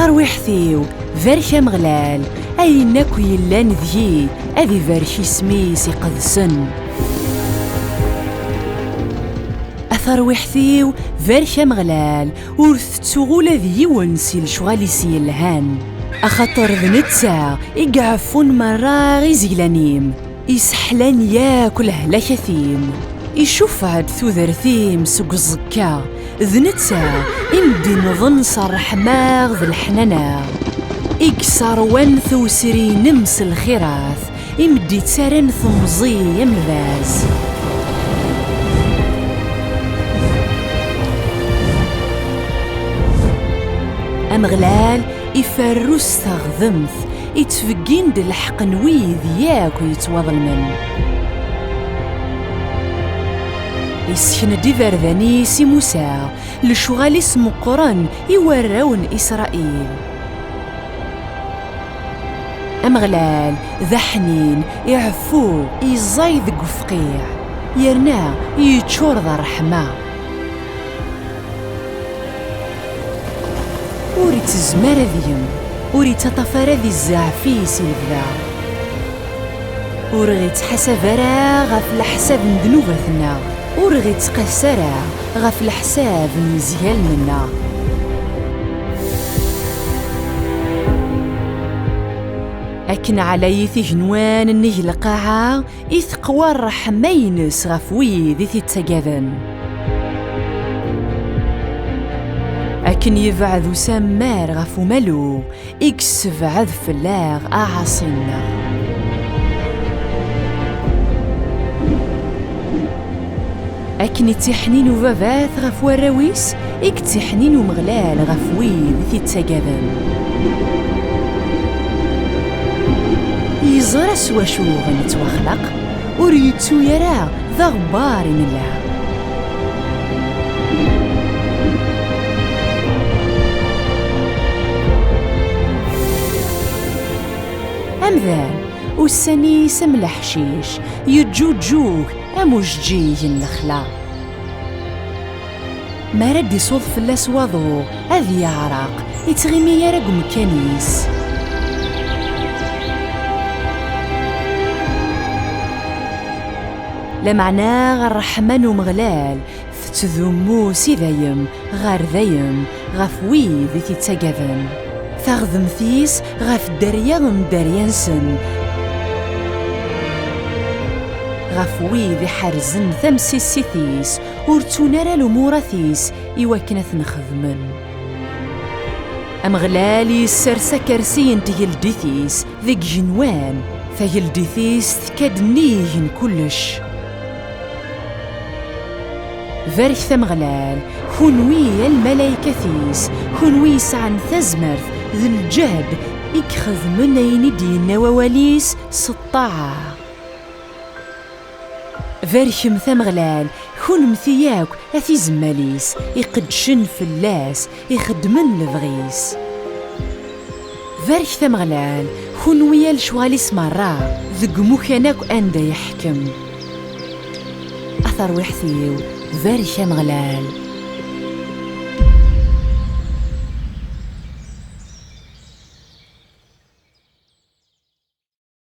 أثر ويحثيو فاركا مغلال أيناكو يلان ذيي أذي فاركي سميس يقدسن. أثر ويحثيو فاركا مغلال ورثتو غولا ذي ونسي لشغالي سيلهان أخطر ذنتسا يقعفون مراغي زيلانيم يسحلان ياكل هلا كثيم يشوف عاد ثوذرثيم سوق الزكا ذنتسا يمدي نظن صار حماغ ذي الحنانا إكسار وانثو سري نمس الخراث يمدي تسارن ثمزي يمذاز. أمغلال يفروس تغذمث يتفقين دل الحق نويذ ياكو يتواضل من يسكن ديفر ذاني سي موسى لشغال اسمو قران يوراون إسرائيل. أمغلال ذا حنين يعفو يزايد قفقيع يرنا يتشور ذا رحمة وريت الزمار ذيم وريت تطفر ذي الزعفي سيلفدا ورغيت حسابرا غف الحساب ذنوبتنا ورغيت قسرا غف الحساب مزيال منا. أكن علي ثجنوان النهي القاعة إثقوى الرحمينس غف ويذي تتقاذن أكن يبعذ سمار غف ملو إكسف عذف اللاغ أعصنا أكن تحنين باباث غف وراويس إك تحنين مغلال غف ويذي تتقاذن يزرى سوا شو غنتوخلق وريتو يرى ذا غبار من الله. أمذان والسني سم الحشيش يجوجوه أموججيه النخلة ما رد يصوض فلاس وضو أذي يعرق يتغيمي يرق مكانيس لمعناه الرحمن ومغلال فتذمو سيذايم غار ذايم غف ويذي تتقاذن ثغذم ثيس غف دريان دريانسن غف ويذي حرزن ثمسي السيثيس ورتونارا الأمورثيس إواكنث نخذمن أمغلالي السرسة كرسين تيلديثيس ذيك جنوان فيلديثيس ثكادنيهن كلش فارك ثمغلال خنوي الملايكة ثيس خنوي سعن ثزمرث ذي الجهد إكخذ من أين دين وواليس سطاعة فارك ثمغلال خن مثياك أثي زماليس يقدشن فلاس يخدمن لفغيس فارك ثمغلال خنوي الشواليس مرة ذق مكانك أندا يحكم أثر وحثيو فارك مغلال.